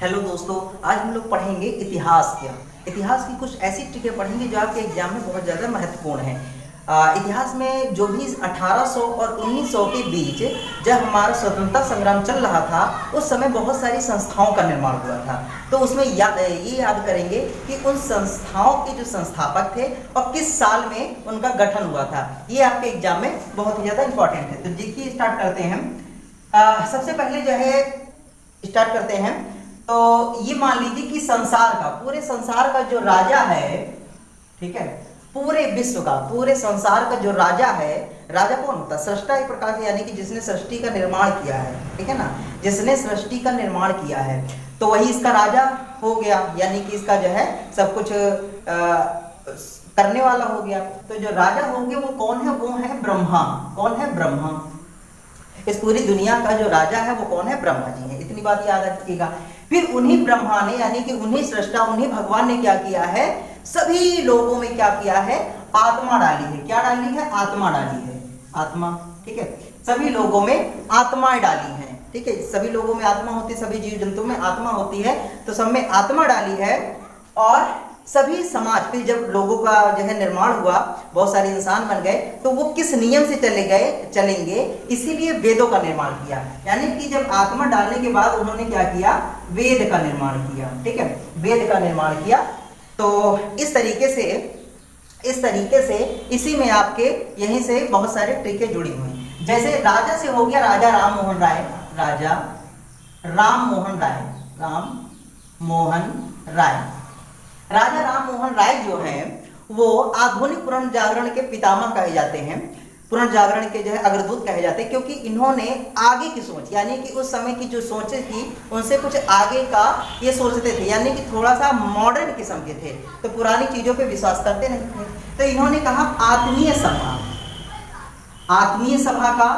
Hello दोस्तों, आज हम लोग पढ़ेंगे इतिहास क्या। इतिहास की कुछ ऐसी ट्रिकें पढ़ेंगे जो आपके एग्जाम में बहुत ज़्यादा महत्वपूर्ण है। इतिहास में जो भी 1800 और 1900 के बीच जब हमारा स्वतंत्रता संग्राम चल रहा था, उस समय बहुत सारी संस्थाओं का निर्माण हुआ था। तो उसमें ये याद करेंगे कि उन संस्थाओं के जो संस्थापक थे और किस साल में उनका गठन हुआ था। ये आपके एग्जाम में बहुत ही ज़्यादा इंपॉर्टेंट है। तो देखिए, स्टार्ट करते हैं। सबसे पहले जो है स्टार्ट करते हैं। तो ये मान लीजिए कि संसार का, पूरे संसार का जो राजा है, ठीक है, पूरे विश्व का, पूरे संसार का जो राजा है, राजा कौन होता है? सृष्टा, एक प्रकार से, यानी कि जिसने सृष्टि का निर्माण किया है, ठीक है ना, जिसने सृष्टि का निर्माण किया है, तो वही इसका राजा हो गया, यानी कि इसका जो है सब कुछ करने वाला हो गया। तो जो राजा हो गया वो कौन है? वो है ब्रह्मा। कौन है? ब्रह्मा। इस पूरी दुनिया का जो राजा है वो कौन है? ब्रह्मा जी है। इतनी बात याद रखिएगा। फिर उन्हीं ब्रह्मा ने, यानी कि उन्हीं सृष्टा, उन्हीं भगवान ने क्या किया है? सभी लोगों में क्या किया है? आत्मा डाली है। क्या डाली है? आत्मा डाली है। आत्मा, ठीक है, सभी लोगों में आत्माएं डाली हैं, ठीक है। सभी लोगों में आत्मा होती है, सभी जीव जंतु में आत्मा होती है, तो सब में आत्मा डाली है। और सभी समाज, फिर जब लोगों का जो है निर्माण हुआ, बहुत सारे इंसान बन गए, तो वो किस नियम से चलेंगे, इसीलिए वेदों का निर्माण किया। यानी कि जब आत्मा डालने के बाद उन्होंने क्या किया? वेद का निर्माण किया, ठीक है, वेद का निर्माण किया। तो इस तरीके से इसी में आपके यहीं से बहुत सारे ट्रिकें जुड़ी हुई। जैसे राजा से हो गया राजा राम मोहन राय। राजा राम मोहन राय, राम मोहन राय। राजा राम मोहन राय जो हैं वो आधुनिक पुनर्जागरण के पितामह कहे जाते हैं, पुनर्जागरण के जो है अग्रदूत कहे जाते हैं, क्योंकि इन्होंने आगे की सोच, यानी कि उस समय की जो सोचें थी उनसे कुछ आगे का ये सोचते थे, यानी कि थोड़ा सा मॉडर्न किस्म के थे, तो पुरानी चीजों पे विश्वास करते नहीं थे। तो इन्होंने कहा आत्मीय सभा, आत्मीय सभा का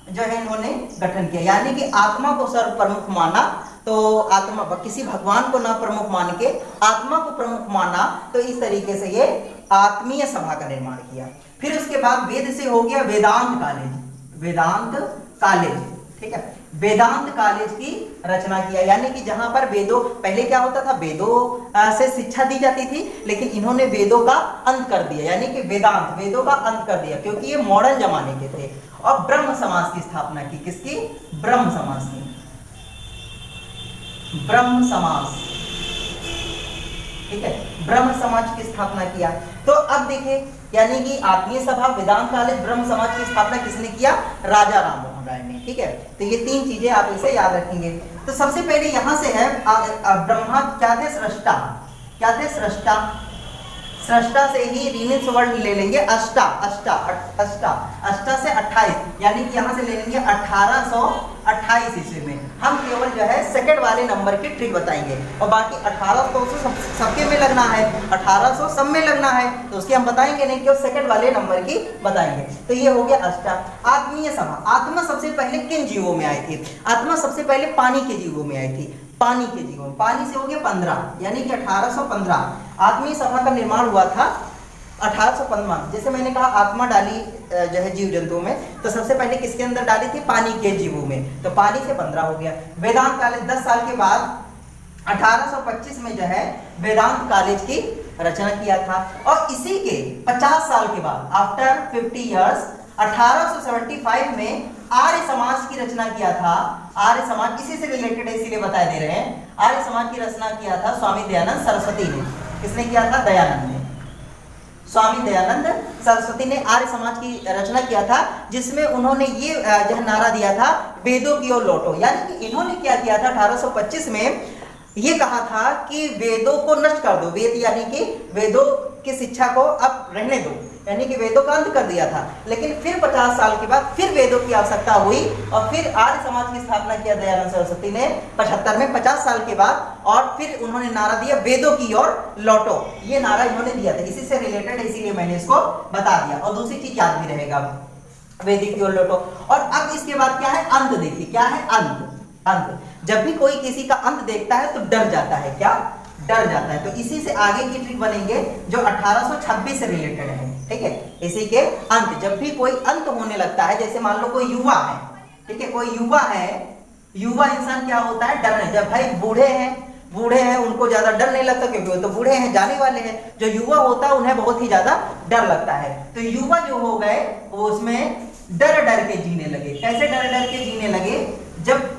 जो है इन्होंने गठन किया, यानी कि आत्मा को सर्व प्रमुख माना। तो आत्मा, किसी भगवान को ना प्रमुख मान के आत्मा को प्रमुख माना, तो इस तरीके से ये आत्मीय सभा का निर्माण किया। फिर उसके बाद वेद से हो गया वेदांत कॉलेज। वेदांत कॉलेज, ठीक है, वेदांत कॉलेज की रचना किया, यानी कि जहां पर वेदों, पहले क्या होता था, वेदों से शिक्षा दी जाती थी, लेकिन इन्होंने वेदों का अंत कर दिया, यानी कि वेदांत, वेदों का अंत कर दिया, क्योंकि ये मॉडर्न जमाने के थे। और ब्रह्म समाज की स्थापना की। किसकी? ब्रह्म समाज की। ब्रह्म समाज, ठीक है, ब्रह्म समाज की स्थापना किया। तो अब देखिए, यानी कि आत्मीय सभा, वेदांत कॉलेज, ब्रह्म समाज की स्थापना किसने किया? राजा राम मोहन राय ने, ठीक है। तो ये तीन चीजें आप इसे याद रखेंगे। तो सबसे पहले यहां से है ब्रह्मा क्या थे? सृष्टा। क्या थे? सृष्टा। सृष्टा से ही ऋण वर्ण ले लेंगे, अष्टा, अष्टा, अष्टा, अष्टा से 28, यानी कि यहां से ले लेंगे 1828 ईस्वी में। हम केवल जो है सेकंड वाले नंबर की ट्रिक बताएंगे, और बाकी 1800 सबके में लगना है, 1800 सब में लगना है, तो उसके हम बताएंगे नहीं, केवल सेकंड वाले नंबर की बताएंगे। तो ये हो गया अष्टा। आत्मीय सभा, आत्मा सबसे पहले किन जीवों में आई थी? आत्मा सबसे पहले पानी के जीवों में आई थी, पानी के जीवों, पानी से हो गया 15, यानी कि 1815 आत्मीय सभा का निर्माण हुआ था। 1815, जैसे मैंने कहा आत्मा डाली जो है जीव जंतुओं में, तो सबसे पहले किसके अंदर डाली थी? पानी के जीवों में, तो पानी से 15 हो गया। वेदांत कॉलेज 10 साल के बाद 1825 में जो है वेदांत कॉलेज की रचना किया था। और इसी के 50 साल के बाद, आफ्टर 50 ईयर्स, 1875 में आर्य समाज की रचना किया था। आर्य समाज इसी से रिलेटेड है, इसीलिए बताए दे रहे हैं। आर्य समाज की रचना किया था स्वामी दयानंद सरस्वती ने। किसने किया था? दयानंद ने। स्वामी दयानंद सरस्वती ने आर्य समाज की रचना किया था, जिसमें उन्होंने ये जो नारा दिया था, वेदों की ओर लौटो। यानी कि इन्होंने क्या किया था? 1825 में ये कहा था कि वेदों को नष्ट कर दो, वेद यानी कि वेदों की शिक्षा को अब रहने दो, यानी कि वेदों का अंत कर दिया था। लेकिन फिर 50 साल के बाद फिर वेदों की आवश्यकता हुई, और फिर आर्य समाज की स्थापना किया दयानंद सरस्वती ने 75 में, 50 साल के बाद। और फिर उन्होंने नारा दिया, वेदों की ओर लौटो। ये नारा इन्होंने दिया था, इसी से रिलेटेड है, इसीलिए मैंने इसको बता दिया। और दूसरी चीज याद भी रहेगा, वेदिक की ओर लौटो। और अब इसके बाद क्या है? अंत। देखिए क्या है? अंत। अंत, जब भी कोई किसी का अंत देखता है तो डर जाता है। क्या? डर जाता है। तो इसी से आगे की ट्रिक बनेंगे जो 1826 से रिलेटेड है, ठीक है। इसी के अंत, जब भी कोई अंत होने लगता है, जैसे मान लो कोई युवा है, ठीक है, कोई युवा है, युवा इंसान क्या होता है? डरने। जब भाई बूढ़े हैं बूढ़े हैं उनको ज्यादा डर नहीं लगता, क्योंकि वो तो बूढ़े हैं, जाने वाले हैं। जो युवा होता है उन्हें बहुत ही ज्यादा डर लगता है। तो युवा जो हो गए वो उसमें डर डर के जीने लगे। कैसे डर डर के जीने लगे? जब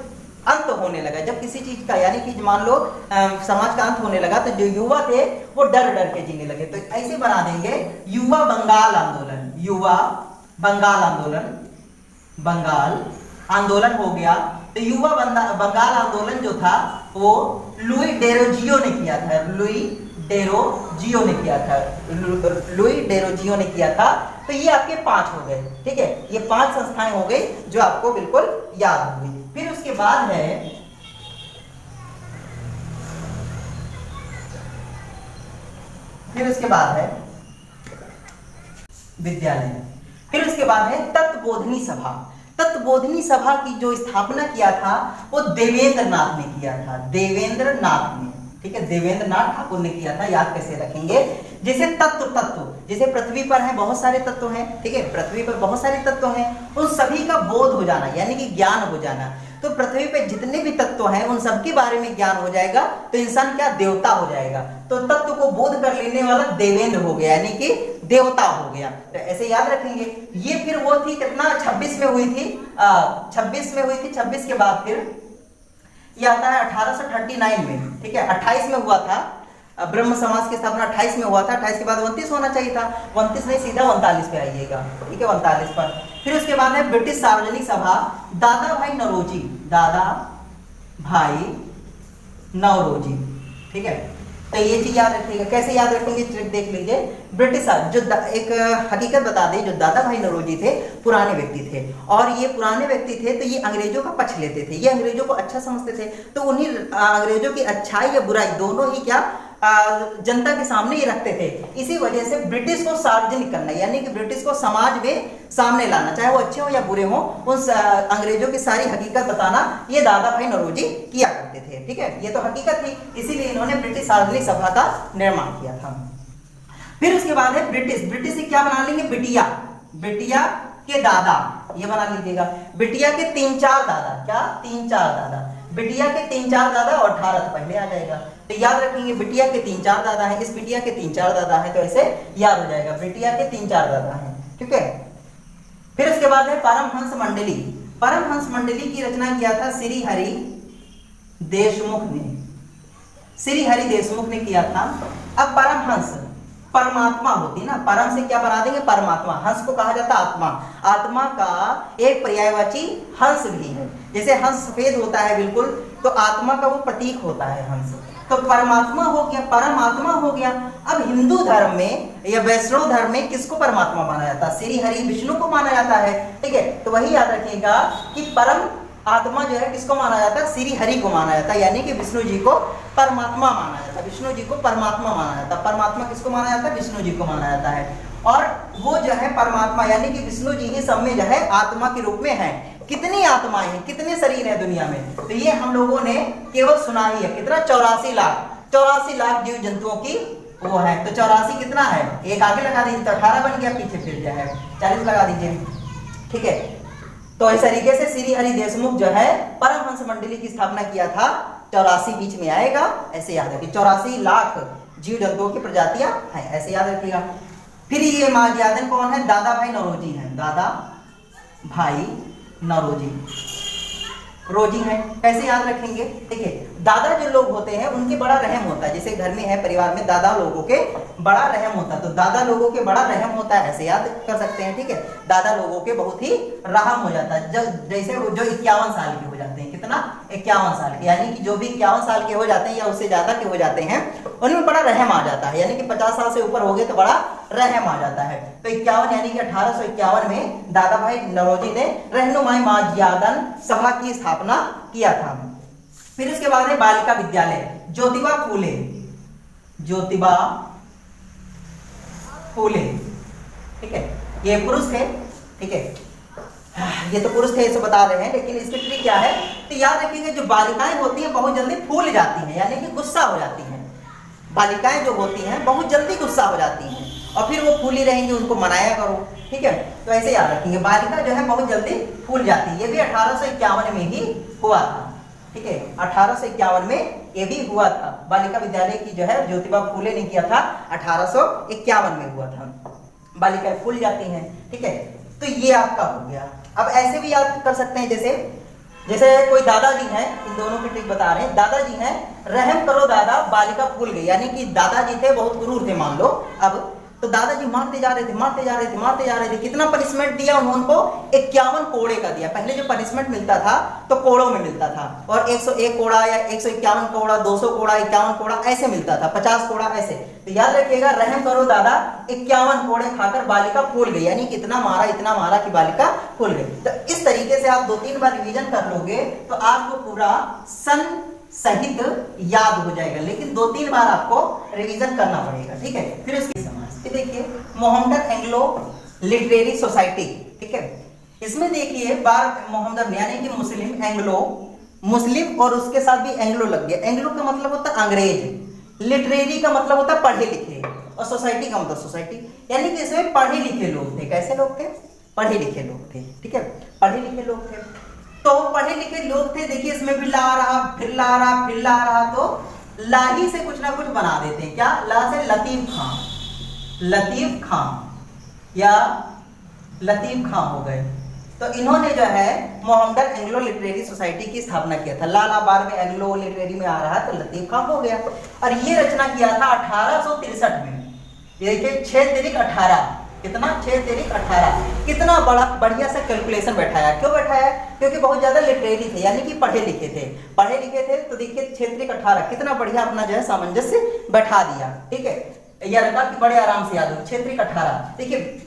अंत होने लगा, जब किसी चीज का, यानी कि मान लो समाज का अंत होने लगा, तो जो युवा थे वो डर डर के जीने लगे। तो ऐसे बना देंगे युवा बंगाल आंदोलन। युवा बंगाल आंदोलन, बंगाल आंदोलन हो गया। तो युवा बंगाल आंदोलन जो था वो लुई डेरोजियो ने किया था। लुई डेरोजियो ने किया था। लुई डेरोजियो ने किया था। तो ये आपके 5 हो गए, ठीक है। ये 5 संस्थाएं हो गई जो आपको बिल्कुल याद होंगी। फिर उसके बाद है विद्यालय। फिर उसके बाद है तत्वबोधिनी सभा। तत्वबोधिनी सभा की जो स्थापना किया था वो देवेंद्र नाथ ने किया था। देवेंद्र नाथ ने, ठीक है, देवेंद्र नाथ ठाकुर ने किया था। याद कैसे रखेंगे? जैसे तत्व जैसे पृथ्वी पर है बहुत सारे तत्व हैं, ठीक है, पृथ्वी पर बहुत सारे तत्व हैं, उन सभी का बोध हो जाना, यानी कि ज्ञान हो जाना। तो पृथ्वी पे जितने भी तत्व हैं उन सबके बारे में ज्ञान हो जाएगा, तो इंसान क्या? देवता हो जाएगा। तो तत्व को बोध कर लेने वाला देवेंद्र हो गया, यानी कि देवता हो गया। तो ऐसे याद रखेंगे। ये फिर वो थी कितना? 26 में हुई थी। 26 में हुई थी। 26 के बाद फिर ये आता है 1839 में, ठीक है। 28 में हुआ था ब्रह्म समाज की स्थापना, 28 में हुआ था। 28 के बाद 29 होना चाहिए था। 29 नहीं, सीधा 39 पे आइएगा, ठीक है, 39 पर। फिर उसके बाद है ब्रिटिश सार्वजनिक सभा। दादा भाई नौरोजी, दादा भाई नौरोजी, ठीक है। तो ये चीज याद रखिएगा। कैसे याद रखेंगे? ट्रिक देख लीजिए। ब्रिटिश जो एक हकीकत बता दें, जो दादा भाई नौरोजी थे पुराने व्यक्ति थे, और ये पुराने व्यक्ति थे तो ये अंग्रेजों का पक्ष लेते थे। ये अंग्रेजों को अच्छा समझते थे। तो उन्हीं अंग्रेजों की अच्छाई या बुराई दोनों ही क्या जनता के सामने ही रखते थे। इसी वजह से ब्रिटिश को सार्वजनिक करना, यानी कि ब्रिटिश को समाज में सामने लाना, चाहे वो अच्छे हो या बुरे हो, उन अंग्रेजों की सारी हकीकत बताना, ये दादा भाई नौरोजी किया करते थे, ठीक है। ये तो हकीकत थी, इसीलिए इन्होंने ब्रिटिश सार्वजनिक सभा का निर्माण किया था। फिर उसके बाद है ब्रिटिश से क्या बना लेंगे? बिटिया के दादा, ये बना लीजिएगा। बिटिया के 3-4 दादा, क्या? 3-4 दादा। बिटिया के 3-4 दादा और 18 तो पहले आ जाएगा। तो याद रखेंगे बिटिया के 3-4 दादा है, इस बिटिया के 3-4 दादा है, तो ऐसे याद हो जाएगा। बिटिया के 3-4 दादा है, ठीक है। फिर उसके बाद है परमहंस मंडली। परमहंस मंडली की रचना किया था श्री हरि देशमुख ने। श्री हरि देशमुख ने किया था। अब परमहंस परमात्मा होती है ना, परम से क्या बना देंगे? परमात्मा। हंस को कहा जाता है आत्मा। आत्मा का एक पर्यायवाची हंस भी है। जैसे हंस सफेद होता है बिल्कुल, तो आत्मा का वो प्रतीक होता है हंस। तो परमात्मा हो गया, परमात्मा हो गया। अब हिंदू धर्म में या वैष्णव धर्म में किसको परमात्मा माना जाता है? श्री हरि विष्णु को माना जाता है, ठीक है। तो वही याद रखिएगा कि परम आत्मा जो है किसको माना जाता है? श्री हरि को माना जाता है, यानी कि विष्णु जी को परमात्मा माना जाता है। विष्णु जी को परमात्मा माना जाता है। परमात्मा किसको माना जाता है? विष्णु जी को माना जाता है। और वो जो है परमात्मा, यानी कि विष्णु जी ही सब में जो है आत्मा के रूप में है। कितनी आत्माएं हैं, कितने शरीर हैं दुनिया में? तो ये हम लोगों ने केवल सुना ही है। कितना? 84 लाख जीव जंतुओं की वो है। तो 84 कितना है? एक आगे लगा दीजिए तो 18 बन गया, पीछे फिर जो है 40 लगा दीजिए, ठीक है। तो इस तरीके से श्री हरि देशमुख जो है परमहंस मंडली की स्थापना किया था। 84 बीच में आएगा, ऐसे याद रखिए। 84 लाख जीव जंतुओं की प्रजातियां हैं, ऐसे याद रखिएगा। फिर ये महाज्ञादन कौन है? दादा भाई नौरोजी हैं। दादा भाई नौरोजी रोजी है, कैसे याद रखेंगे? देखिए दादा जो लोग होते हैं उनके बड़ा रहम होता है। जैसे घर में है, परिवार में दादा लोगों के बड़ा रहम होता है, तो दादा लोगों के बड़ा रहम होता है, ऐसे याद कर सकते हैं, ठीक है। दादा लोगों के बहुत ही रहम हो जाता है। जैसे वो जो 51 साल के हो जाते हैं, कितना? 51 साल के, यानी कि जो भी 51 साल के हो जाते हैं या उससे ज्यादा के हो जाते हैं, उनमें बड़ा रहम आ जाता है। यानी कि 50 साल से ऊपर हो गए तो बड़ा रहम आ जाता है। तो 51 यानी कि 1851 में दादा भाई नौरोजी ने रहनुमाई महाज्ञादन सभा की स्थापना किया था। फिर उसके बाद है बालिका विद्यालय। ज्योतिबा फूले, ज्योतिबा फूले, ठीक है। ये पुरुष थे, ठीक है, ये तो पुरुष थे, इसे बता रहे हैं, लेकिन इसकी ट्रिक क्या है? तो याद रखिएगा जो बालिकाएं होती हैं बहुत जल्दी फूल जाती हैं, यानी कि गुस्सा हो जाती हैं। बालिकाएं जो होती हैं बहुत जल्दी गुस्सा हो जाती हैं और फिर वो फूली रहेंगी, उनको मनाया करो, ठीक है। तो ऐसे याद रखेंगे बालिका जो है बहुत जल्दी फूल जाती है। ये भी 1851 में ही हुआ था, ठीक है। 1851 में ये भी हुआ था। बालिका विद्यालय की जो है ज्योतिबा फूले ने किया था 1851 में हुआ था। बालिकाएं फूल जाती हैं, ठीक है। तो ये आपका हो गया। अब ऐसे भी याद कर सकते हैं, जैसे कोई दादाजी हैं, इन दोनों की ट्रिक बता रहे हैं। दादाजी हैं, रहम करो दादा बालिका फूल गई, यानी कि दादाजी थे बहुत क्रूर थे मान लो। अब तो दादाजी मारते जा रहे थे, कितना पनिशमेंट दिया उनको? 51 कोड़े का दिया। पहले जो पनिशमेंट मिलता था तो कोड़ों में मिलता था, और 101 कोड़ा या 151 कोड़ा, 200 कोड़ा, 51 कोड़ा ऐसे मिलता था, 50 कोड़ा ऐसे। तो याद रखिएगा, रहम करो दादा 51 कोड़े खाकर बालिका फूल गई, यानी कि इतना मारा कि बालिका फूल गई। तो इस तरीके से आप 2-3 बार रिवीजन कर लोगे तो आपको पूरा सन सहित याद हो जाएगा, लेकिन 2-3 बार आपको रिवीजन करना पड़ेगा, ठीक है। फिर उसकी समाज देखिए, मोहम्मदन एंग्लो लिटरेरी सोसाइटी, ठीक है। इसमें देखिए मोहम्मदन यानी कि मुस्लिम, एंग्लो मुस्लिम और उसके साथ भी एंग्लो लग गया। एंग्लो का मतलब होता है अंग्रेज, लिटरेरी का मतलब होता है पढ़े लिखे, और सोसाइटी का मतलब सोसाइटी, यानी कि इसमें पढ़े लिखे लोग थे। कैसे लोग थे? पढ़े लिखे लोग थे, ठीक है, पढ़े लिखे लोग थे। तो पढ़े लिखे लोग थे, देखिए इसमें भी ला रहा, फिर ला रहा, तो लाही से कुछ ना कुछ बना देते हैं। क्या? ला से लतीफ खां या लतीफ खां हो गए। तो इन्होंने जो है मोहम्मदन एंग्लो लिटरेरी सोसाइटी की स्थापना किया था। लाला बार में एंग्लो लिटरेरी में आ रहा है तो लतीफ खां हो गया। और ये रचना किया था 1863 में। ये देखिए 6 तिरिक 18, कितना? 6 तिरिक 18। कितना बड़ा बढ़िया सा कैलकुलेशन बैठाया। क्यों बैठाया? क्योंकि बहुत ज्यादा लिटरेरी थे, यानी कि पढ़े लिखे थे। तो देखिए 6 तिरिक 18 कितना बढ़िया अपना जो है सामंजस्य बैठा दिया, ठीक है। यह रखा कि बड़े आराम से याद हो। 6 तिरिक 18, देखिए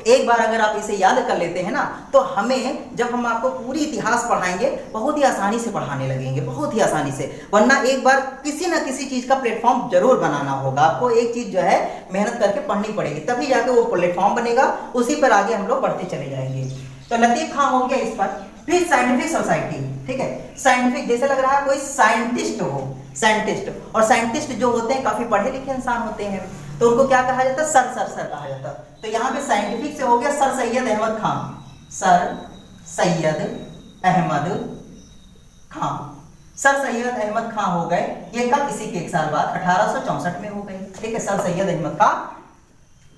एक बार अगर आप इसे याद कर लेते हैं ना, तो हमें जब हम आपको पूरी इतिहास पढ़ाएंगे बहुत ही आसानी से पढ़ाने लगेंगे, बहुत ही आसानी से। वरना एक बार किसी ना किसी चीज का प्लेटफॉर्म जरूर बनाना होगा आपको। एक चीज जो है मेहनत करके पढ़नी पड़ेगी, तभी जाके वो प्लेटफॉर्म बनेगा, उसी पर आगे हम लोग बढ़ते चले जाएंगे। तो लतीफ खां हो गया इस पर। फिर साइंटिफिक सोसाइटी, ठीक है। साइंटिफिक जैसे लग रहा है कोई साइंटिस्ट हो, साइंटिस्ट, और साइंटिस्ट जो होते हैं काफी पढ़े लिखे इंसान होते हैं, तो उनको क्या कहा जाता है? सर कहा जाता है। तो यहाँ पे साइंटिफिक से हो गया सर सैयद अहमद खां, सर सैयद अहमद खां हो गए। ये कब? इसी के 1 साल बाद 1864 में हो गए, ठीक है। सर सैयद अहमद खां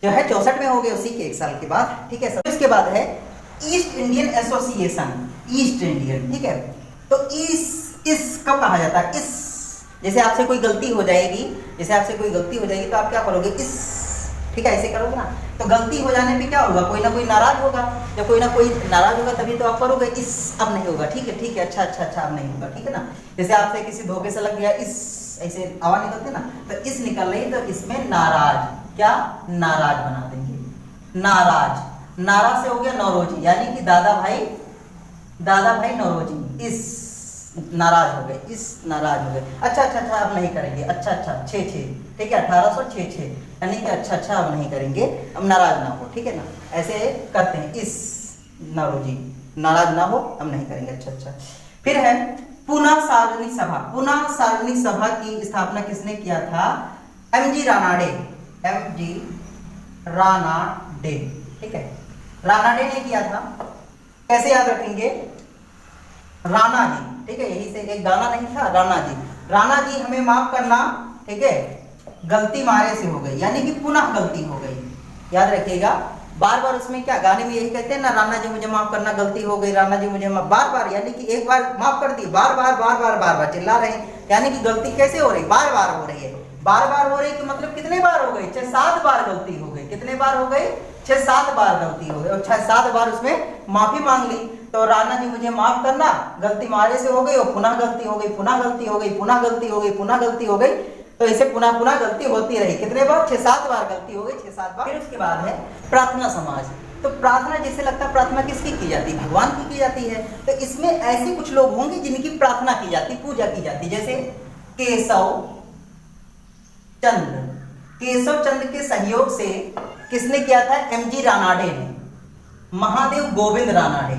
जो है 64 में हो गए, उसी के 1 साल के बाद, ठीक है। इसके बाद है east Indian association, east Indian, ठीक है। तो इस कब कहा जाता है? इस जैसे आपसे कोई गलती हो जाएगी, तो आप क्या करोगे? इस, ठीक है, ऐसे करोगे ना। तो गलती हो जाने पे क्या होगा? कोई ना कोई नाराज होगा। जब कोई ना कोई नाराज होगा तभी तो आप करोगे इस। अब नहीं होगा, ठीक है, अच्छा, अब नहीं होगा, ठीक है ना। जैसे आपसे किसी धोखे से लग गया, इस ऐसे आवाज निकलते ना, तो इस निकल रही, तो इसमें नाराज, क्या? नाराज बना देंगे। नाराज से हो गया नौरोजी, यानी कि दादा भाई नौरोजी, इस नाराज हो गए, इस नाराज हो गए। अच्छा, अब नहीं करेंगे। अच्छा 6, ठीक है, 1866, यानी कि अच्छा अब नहीं करेंगे, अब नाराज ना हो, ठीक है ना। ऐसे करते हैं, इस नौरोजी, नाराज ना हो, अब नहीं करेंगे। अच्छा। फिर है पुनः सार्वजनिक सभा की स्थापना किसने किया था? एमजी रानाडे, ठीक है, रानाडे ने किया था। कैसे याद रखेंगे? राणा जी, ठीक है, यही से एक गाना नहीं था, राणा जी हमें माफ करना, ठीक है, गलती मारे से हो गई, यानी कि पुनः गलती हो गई। याद रखिएगा, बार उसमें क्या गाने में यही कहते हैं ना, राणा जी मुझे माफ करना, गलती हो गई, राणा जी मुझे बार, यानी कि एक बार माफ कर दी, बार चिल्ला रहे हैं, यानी कि गलती कैसे हो रही? बार हो रही है। बार हो रही, तो मतलब कितने बार हो गई? 6-7 बार गलती हो गई। कितने बार हो गई? 6-7 बार गलती हो गई, और 6-7 बार उसमें माफी मांग ली। तो राणा जी मुझे माफ करना, गलती मारे से हो गई, और पुनः गलती हो गई, तो इसे पुनः गलती होती रही। कितने बार? 6-7 बार गलती हो गई, 6-7 बार। फिर उसके बाद है प्रार्थना समाज। तो प्रार्थना जैसे लगता है, प्रार्थना किसकी की जाती है? भगवान की जाती है। तो इसमें ऐसे कुछ लोग होंगे जिनकी प्रार्थना की जाती, पूजा की जाती, जैसे केशव चंद्र के सहयोग से किसने किया था? एमजी रानाडे ने। महादेव गोविंद रानाडे।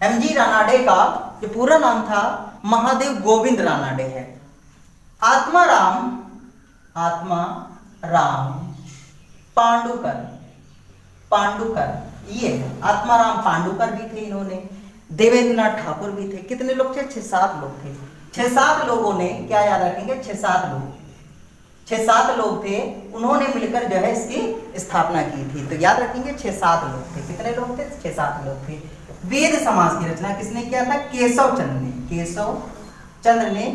एमजी रानाडे का जो पूरा नाम था महादेव गोविंद रानाडे है। आत्मा राम पांडुकर, ये है। आत्माराम पांडुकर भी थे इन्होंने, देवेंद्रनाथ ठाकुर भी थे। कितने लोग थे? 6-7 लोग थे। 6-7 लोगों ने, क्या याद रखेंगे, 6-7 लोग थे, उन्होंने मिलकर जो है इसकी स्थापना की थी। तो याद रखेंगे 6-7 लोग थे। कितने लोग थे? 6-7 लोग थे। वेद समास की रचना किसने किया था? केशव चंद्र ने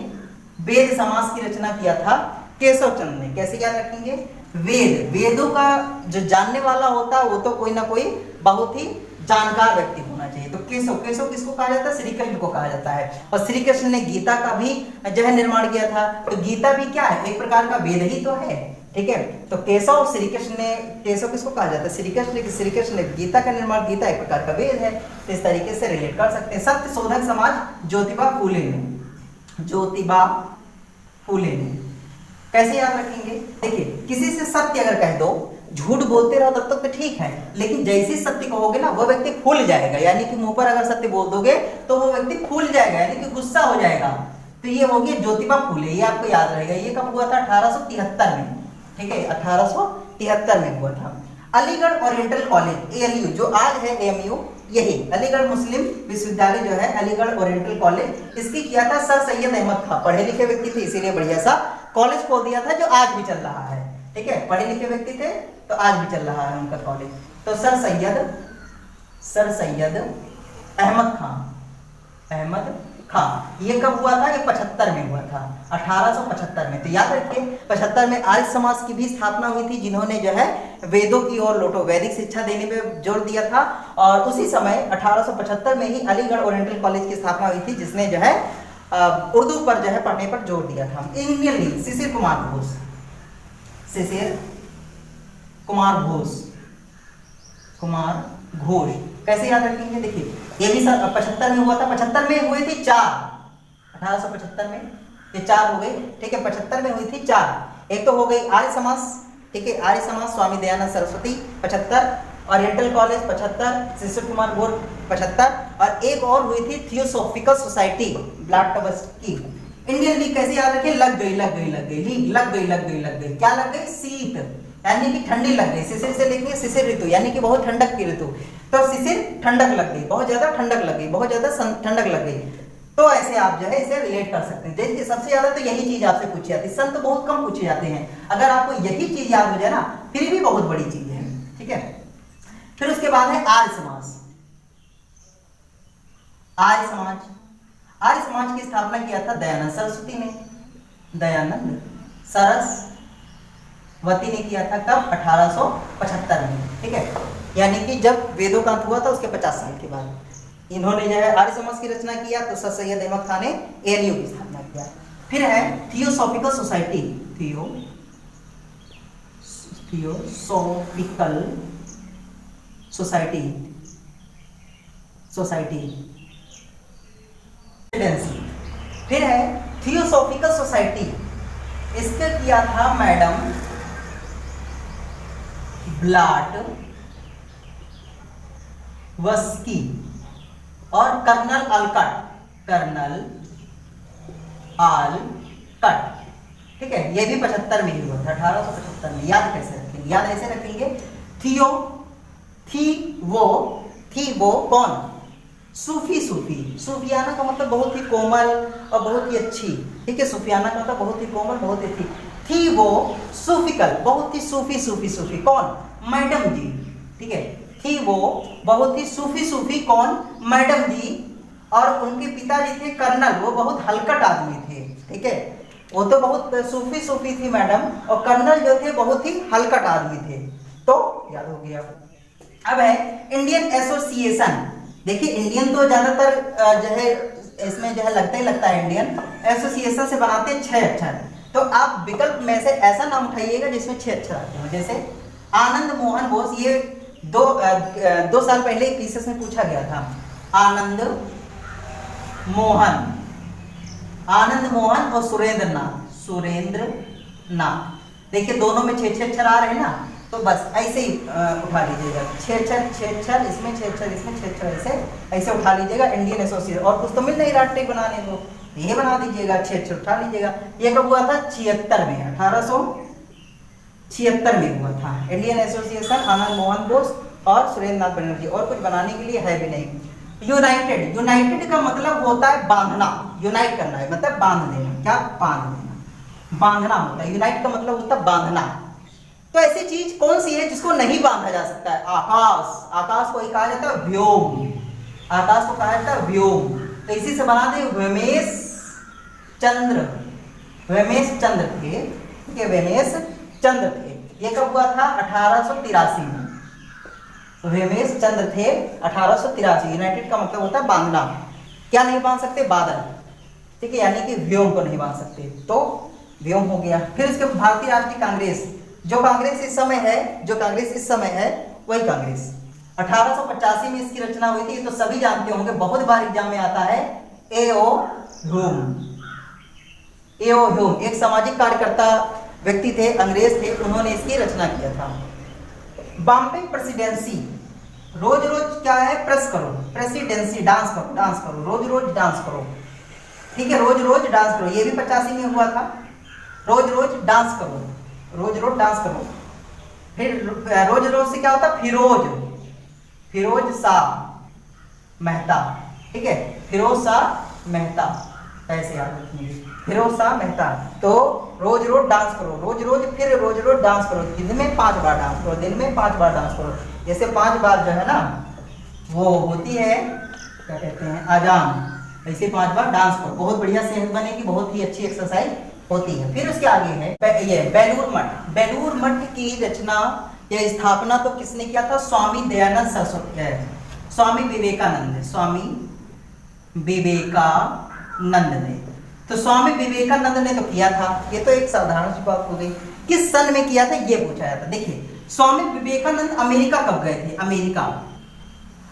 वेद समास की रचना किया था, केशव चंद्र ने। कैसे याद रखेंगे? वेदों का जो जानने वाला होता है वो तो कोई ना कोई बहुत ही जानकार व्यक्ति होना चाहिए। तो केशव किसको कहा जाता है? श्री कृष्ण को कहा जाता है। और श्री कृष्ण ने गीता का भी जो है निर्माण किया था। तो गीता भी क्या है? एक प्रकार का वेद ही तो है, ठीक है। तो केशव श्री कृष्ण ने, केशव किसको कहा जाता है? श्री कृष्ण ने गीता का निर्माण, गीता एक प्रकार का वेद है। तो इस तरीके से रिलेट कर सकते हैं। सत्य शोधक समाज ज्योतिबा फूले ने। कैसे याद रखेंगे? देखिए, किसी से सत्य अगर कह दो, झूठ बोलते रहो तब तक तो ठीक है, लेकिन जैसे सत्य कहोगे ना वो व्यक्ति फूल जाएगा। यानी कि मुंह पर अगर सत्य बोल दोगे तो वो व्यक्ति फूल जाएगा, यानी कि गुस्सा हो जाएगा। तो ये हो गया ज्योतिबा फूले, ये आपको याद रहेगा। ये कब हुआ था? 1873 में, ठीक है, 1873 में हुआ था। अलीगढ़ ओरिएंटल कॉलेज, ALU, जो आज है AMU, यही अलीगढ़ मुस्लिम विश्वविद्यालय जो है, अलीगढ़ ओरिएंटल कॉलेज, इसकी किया था सर सैयद अहमद खां। पढ़े लिखे व्यक्ति थे, इसीलिए बढ़िया सा कॉलेज खोल दिया था, जो आज भी चल रहा है, ठीक है। पढ़े लिखे व्यक्ति थे तो आज भी चल रहा है उनका कॉलेज। तो सर सैयद अहमद खां, ये कब हुआ था? ये 75 में हुआ था, 1875 में। तो याद रखिए 75 में आर्य समाज की भी स्थापना हुई थी, जिन्होंने जो है वेदों की ओर लौटो, वैदिक शिक्षा देने पे जोर दिया था। और उसी समय 1875 में ही अलीगढ़ ओरिएंटल कॉलेज की स्थापना हुई थी, जिसने जो है उर्दू पर जो है पढ़ने पर जोर दिया था। इंडियन शिशिर कुमार घोष। कैसे याद रखेंगे? देखिए, ये भी 75 में हुआ था। 75 में हुई थी 4, 1875 में ये 4 हो गई, ठीक है। 75 में हुई थी 4। एक तो हो गई आर्य समाज, ठीक है, आर्य समाज स्वामी दयानंद सरस्वती 75, ओरिएंटल कॉलेज 75, शिशिर कुमार घोष 75, और एक और हुई थी थियोसॉफिकल सोसाइटी ब्लाटबस्की। इंडियन लीग कैसे याद रखें? लग गई, क्या लग गई? शीत, यानी कि ठंडी लग गई। शिशिर से लिखेंगे शिशिर ऋतु, यानी कि बहुत ठंडक की ऋतु। तो शिशिर ठंडक लग गई, बहुत ज्यादा ठंडक लग गई, बहुत ज्यादा ठंडक लग गई। तो ऐसे आप जो है इसे रिलेट कर सकते हैं। देखिए, सबसे ज्यादा तो यही चीज आपसे पूछी जाती है, सन तो बहुत कम पूछे जाते हैं। अगर आपको यही चीज याद हो जाए ना, फिर भी बहुत बड़ी चीज है, ठीक है। फिर उसके बाद है आर्य समाज। आर्य समाज की स्थापना किया था दयानंद सरस्वती ने, वती ने किया था। कब? 1875 में, ठीक है। यानी कि जब वेदों का अंत हुआ था उसके 50 साल के बाद इन्होंने जो है आर्य समाज की रचना किया। तो सर सैयद अहमद खान ने ALU की स्थापना किया। फिर है थियोसॉफिकल सोसाइटी, फिर है थियोसॉफिकल सोसाइटी, इसका किया था मैडम ब्लाटवस्की और कर्नल आलकट, ठीक है। ये भी 75 में ही हुआ था, 1875 में। याद कैसे रखेंगे? याद ऐसे रखेंगे, थी वो कौन? सूफियाना का मतलब बहुत ही कोमल और बहुत ही अच्छी, ठीक है। सूफियाना का मतलब बहुत ही कोमल, बहुत ही अच्छी। थी वो सूफिकल, बहुत ही सूफी कौन? मैडम जी, ठीक है। थी वो बहुत ही सूफी कौन? मैडम जी। और उनके पिताजी थे कर्नल, वो बहुत हलकट आदमी थे, ठीक है। वो तो बहुत सूफी थी मैडम, और कर्नल जो थे बहुत ही हलकट आदमी थे। तो याद हो गया। अब है इंडियन एसोसिएशन। देखिए, इंडियन तो ज्यादातर जो है इसमें जो है लगता है इंडियन एसोसिएशन से बनाते हैं 6 अक्षर। तो आप विकल्प में से ऐसा नाम उठाइएगा जिसमें 6 अक्षर आते हैं। जैसे आनंद मोहन बोस, ये 2 साल पहले पीसीएस में पूछा गया था। आनंद मोहन और सुरेंद्र नाथ। देखिए, दोनों में 6 अक्षर आ रहे हैं ना, तो बस ऐसे ही उठा लीजिएगा। 6 अक्षर इसमें, 6 अक्षर इसमें, 6 अक्षर ऐसे उठा लीजिएगा। इंडियन एसोसिएशन, और कुछ तो मिल नहीं रहा टेक बनाने को, ये बना दीजिएगा। 6 अक्षर उठा लीजिएगा। ये कब हुआ था? 76 में, 1876 में हुआ था। इंडियन एसोसिएशन, आनंद मोहन बोस, और सुरेंद्र नाथ बनर्जी, और कुछ बनाने के लिए है भी नहीं। यूनाइटेड, यूनाइटेड का मतलब होता है बांधना, यूनाइट करना है मतलब बांध देना, क्या बांध देना, बांधना होता है। यूनाइट का मतलब होता है बांधना। तो ऐसी चीज कौन सी है जिसको नहीं बांधा जा सकता है? आकाश, आकाश को ही कहा जाता है व्योम, आकाश को कहा जाता है व्योम। तो इसी से बना दे व्योमेश चंद्र, व्योमेश चंद्र थे, ठीक है, व्योमेश चंद्र थे। ये कब हुआ था? 1883 में व्योमेश चंद्र थे 1883। यूनाइटेड का मतलब होता है बांधना। क्या नहीं बांध सकते? बादल, ठीक है, यानी कि व्योम को नहीं बांध सकते, तो व्योम हो गया। फिर उसके भारतीय राष्ट्रीय कांग्रेस, जो कांग्रेस इस समय है, जो कांग्रेस इस समय है वही कांग्रेस 1885 में इसकी रचना हुई थी। तो सभी जानते होंगे, बहुत बार एग्जाम में आता है, ए.ओ. ह्यूम। ए.ओ. ह्यूम एक सामाजिक कार्यकर्ता व्यक्ति थे, अंग्रेज थे, उन्होंने इसकी रचना किया था। बॉम्बे प्रेसिडेंसी, रोज रोज क्या है? प्रेस करो, प्रेसिडेंसी, डांस करो, डांस करो, रोज रोज डांस करो, ठीक है, रोज रोज डांस करो। ये भी 85 में हुआ था, रोज रोज डांस करो, रोज रोज डांस करो। फिर रोज रोज से क्या होता? फिरोज, फिरोज शाह मेहता, ठीक है, फिरोज शाह मेहता, ऐसे याद रखेंगे, फिरोज शाह मेहता। तो रोज रोज डांस करो, रोज रोज, फिर रोज रोज डांस करो, दिन में 5 बार डांस करो, दिन में 5 बार डांस करो। जैसे 5 बार जो है ना वो होती है, क्या कहते हैं, आजान, ऐसे 5 बार डांस करो, बहुत बढ़िया सेहत बनेगी, बहुत ही अच्छी एक्सरसाइज होती है। फिर उसके आगे है ये बेलूर मठ। बेलूर मठ की रचना या स्थापना तो किसने किया था? स्वामी दयानंद सरस्वती, स्वामी विवेकानंद, स्वामी विवेकानंद ने। तो स्वामी विवेकानंद ने तो किया था, ये तो एक साधारण सी बात हो गई। किस सन में किया था ये पूछा जाता। देखिए, स्वामी विवेकानंद अमेरिका कब गए थे? अमेरिका,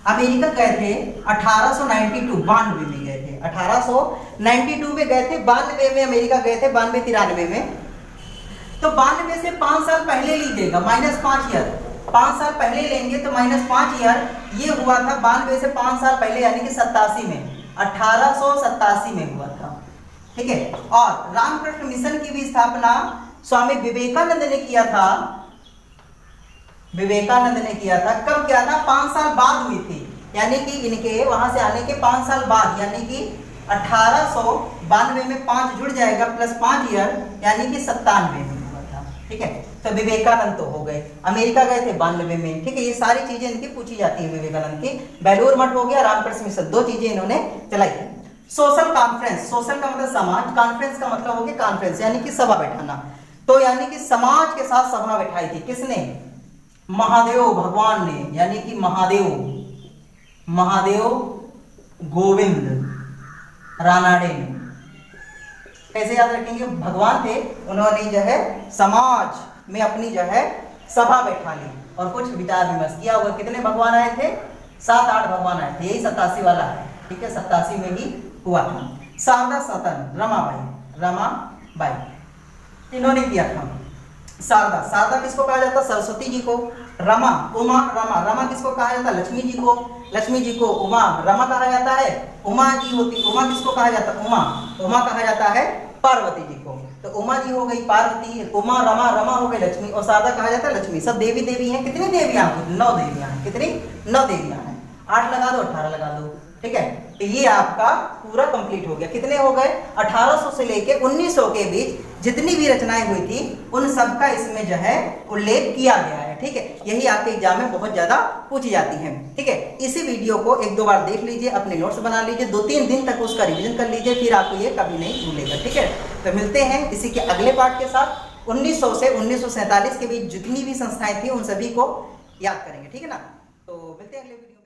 अमेरिका गए थे 1892 में गए थे, 1892 में गए थे, 92 में अमेरिका गए थे, 92-93 में। तो 92 से 5 साल पहले लीजिएगा, -5 ईयर, 5 साल पहले लेंगे तो -5 ईयर, ये हुआ था 92 से 5 साल पहले, यानी कि 87 में, 1887 में हुआ था, ठीक है। और रामकृष्ण मिशन की भी स्थापना स्वामी विवेकानंद ने किया था, विवेकानंद ने किया था। कब किया था? 5 साल बाद हुई थी, यानी कि इनके वहां से आने के 5 साल बाद, यानी कि 1892 में 5 जुड़ जाएगा प्लस 5 ईयर, यानी कि 97 में हुआ था, ठीक है। तो विवेकानंद तो हो गए, अमेरिका गए थे 92 में, ठीक है। ये सारी चीजें इनकी पूछी जाती है विवेकानंद की। बेलूर मठ हो गया, रामकृष्ण मिशन, 2 चीजें इन्होंने चलाई थी। सोशल कॉन्फ्रेंस, सोशल का मतलब समाज, कॉन्फ्रेंस का मतलब हो गया कॉन्फ्रेंस, यानी कि सभा बैठाना। तो यानी कि समाज के साथ सभा बैठाई थी, किसने? महादेव भगवान ने, यानी कि महादेव, महादेव गोविंद रानाडे ने। कैसे याद रखेंगे? भगवान थे, उन्होंने जो है समाज में अपनी जो है सभा बैठा ली और कुछ विचार विमर्श किया हुआ। कितने भगवान आए थे? 7-8 भगवान आए थे, यही 87 वाला है, ठीक है, 87 में ही हुआ था। शारदा सतन, रमाबाई, रमाबाई इन्होंने किया था। शारदा, शारदा किसको कहा जाता? सरस्वती जी को। रमा, उमा, रमा, रमा किसको कहा जाता? लक्ष्मी जी को। लक्ष्मी जी को उमा, रमा कहा जाता है। उमा जी होती, उमा किसको कहा जाता? उमा, उमा कहा जाता है पार्वती जी को। तो उमा जी हो गई पार्वती, उमा, रमा, रमा हो गई लक्ष्मी, और शारदा कहा जाता है लक्ष्मी। सब देवी देवी हैं। कितनी देवियां? 9 देवियां हैं। कितनी? 9 देवियां हैं। 8 लगा दो, 18 लगा दो, ठीक है। तो ये आपका पूरा कंप्लीट हो गया। कितने हो गए? 1800 से लेके 1900 के बीच जितनी भी रचनाएं हुई थी उन सब का इसमें जो है उल्लेख किया गया है, ठीक है। यही आपके एग्जाम में बहुत ज्यादा पूछी जाती है, ठीक है। इसी वीडियो को 1-2 बार देख लीजिए, अपने नोट्स बना लीजिए, 2-3 दिन तक उसका रिवीजन कर लीजिए, फिर आपको ये कभी नहीं भूलेगा, ठीक है। तो मिलते हैं इसी के अगले पार्ट के साथ। 1900 से 1947 के बीच जितनी भी संस्थाएं थी उन सभी को याद करेंगे, ठीक है ना। तो मिलते हैं अगले वीडियो।